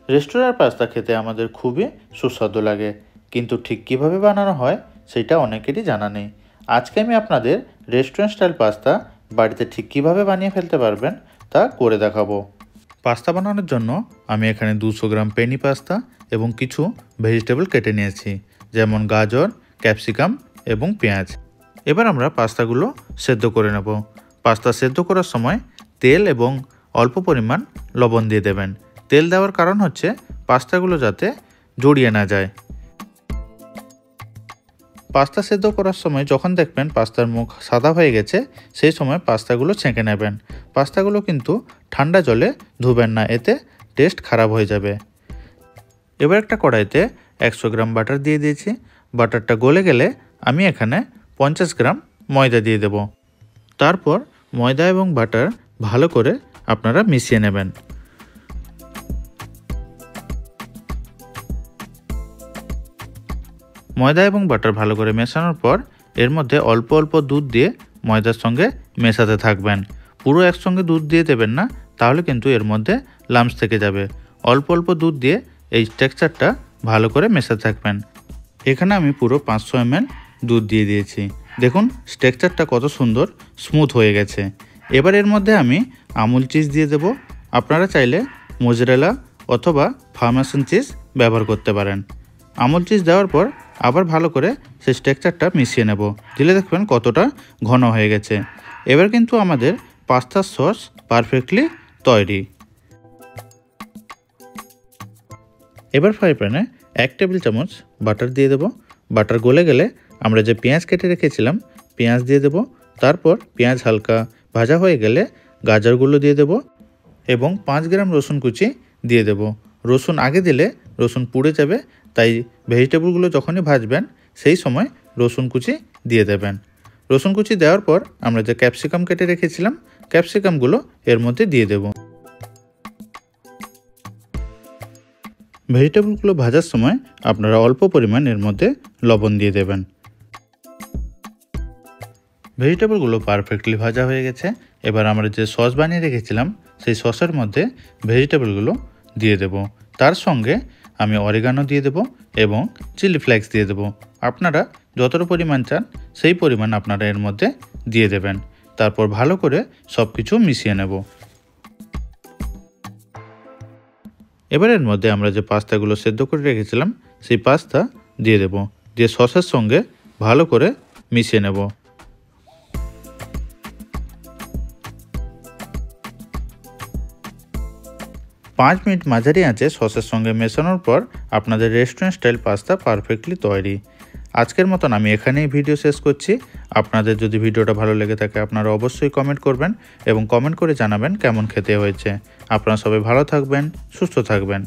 রেস্টুরেন্টের পাস্তা খেতে আমাদের খুবই সুস্বাদু লাগে, কিন্তু ঠিক কীভাবে বানানো হয় সেটা অনেকেরই জানা নেই। আজকে আমি আপনাদের রেস্টুরেন্ট স্টাইল পাস্তা বাড়িতে ঠিক কীভাবে বানিয়ে ফেলতে পারবেন তা করে দেখাবো। পাস্তা বানানোর জন্য আমি এখানে 200 গ্রাম পেনি পাস্তা এবং কিছু ভেজিটেবল কেটে নিয়েছি, যেমন গাজর, ক্যাপসিকাম এবং পেঁয়াজ। এবার আমরা পাস্তাগুলো সেদ্ধ করে নেব। পাস্তা সেদ্ধ করার সময় তেল এবং অল্প পরিমাণ লবণ দিয়ে দেবেন। তেল দেওয়ার কারণ হচ্ছে পাস্তাগুলো যাতে জড়িয়ে না যায়। পাস্তা সেদ্ধ করার সময় যখন দেখবেন পাস্তার মুখ সাদা হয়ে গেছে, সেই সময় পাস্তাগুলো ছেঁকে নেবেন। পাস্তাগুলো কিন্তু ঠান্ডা জলে ধুবেন না, এতে টেস্ট খারাপ হয়ে যাবে। এবার একটা কড়াইতে 100 গ্রাম বাটার দিয়ে দিয়েছি। বাটারটা গলে গেলে আমি এখানে 50 গ্রাম ময়দা দিয়ে দেব। তারপর ময়দা এবং বাটার ভালো করে আপনারা মিশিয়ে নেবেন। ময়দা এবং বাটার ভালো করে মেশানোর পর এর মধ্যে অল্প অল্প দুধ দিয়ে ময়দার সঙ্গে মেশাতে থাকবেন। পুরো একসঙ্গে দুধ দিয়ে দেবেন না, তাহলে কিন্তু এর মধ্যে লাম্পস থেকে যাবে। অল্প অল্প দুধ দিয়ে এই টেক্সচারটা ভালো করে মেশাতে থাকবেন। এখানে আমি পুরো 500 ml দুধ দিয়ে দিয়েছি। দেখুন টেক্সচারটা কত সুন্দর স্মুথ হয়ে গেছে। এবার এর মধ্যে আমি আমুল চিজ দিয়ে দেব। আপনারা চাইলে মোজারেলা অথবা পারমেসান চিজ ব্যবহার করতে পারেন। আমুল চিজ দেওয়ার পর আবার ভালো করে সেই টেক্সচারটা মিশিয়ে নেব। দিলে দেখবেন কতটা ঘন হয়ে গেছে। এবার কিন্তু আমাদের পাস্তার সস পারফেক্টলি তৈরি। এবার ফ্রাই প্যানে 1 টেবিল চামচ বাটার দিয়ে দেব। বাটার গলে গেলে আমরা যে পেঁয়াজ কেটে রেখেছিলাম পেঁয়াজ দিয়ে দেব। তারপর পেঁয়াজ হালকা ভাজা হয়ে গেলে গাজরগুলো দিয়ে দেব এবং 5 গ্রাম রসুন কুচি দিয়ে দেব। রসুন আগে দিলে রসুন পুড়ে যাবে, তাই ভেজিটেবলগুলো যখনই ভাজবেন সেই সময় রসুন কুচি দিয়ে দেবেন। রসুন কুচি দেওয়ার পর আমরা যে ক্যাপসিকাম কেটে রেখেছিলাম ক্যাপসিকামগুলো এর মধ্যে দিয়ে দেব। ভেজিটেবলগুলো ভাজার সময় আপনারা অল্প পরিমাণ এর মধ্যে লবণ দিয়ে দেবেন। ভেজিটেবলগুলো পারফেক্টলি ভাজা হয়ে গেছে। এবার আমরা যে সস বানিয়ে রেখেছিলাম সেই সসের মধ্যে ভেজিটেবলগুলো দিয়ে দেব। তার সঙ্গে আমি অরিগানো দিয়ে দেব এবং চিলি ফ্লেক্স দিয়ে দেব। আপনারা যতটা পরিমাণ চান সেই পরিমাণ আপনারা এর মধ্যে দিয়ে দেবেন। তারপর ভালো করে সব কিছু মিশিয়ে নেব। এবার এর মধ্যে আমরা যে পাস্তাগুলো সেদ্ধ করে রেখেছিলাম সেই পাস্তা দিয়ে দেব। দিয়ে সসের সঙ্গে ভালো করে মিশিয়ে নেব। 5 মিনিট মাঝারি আঁচে সসের সঙ্গে মেশানোর পর আপনাদের রেস্টুরেন্ট স্টাইল পাস্তা পারফেক্টলি তৈরি। আজকের মতন আমি এখানেই ভিডিও শেষ করছি। আপনাদের যদি ভিডিওটা ভালো লেগে থাকে আপনারা অবশ্যই কমেন্ট করবেন এবং কমেন্ট করে জানাবেন কেমন খেতে হয়েছে। আপনারা সবাই ভালো থাকবেন, সুস্থ থাকবেন।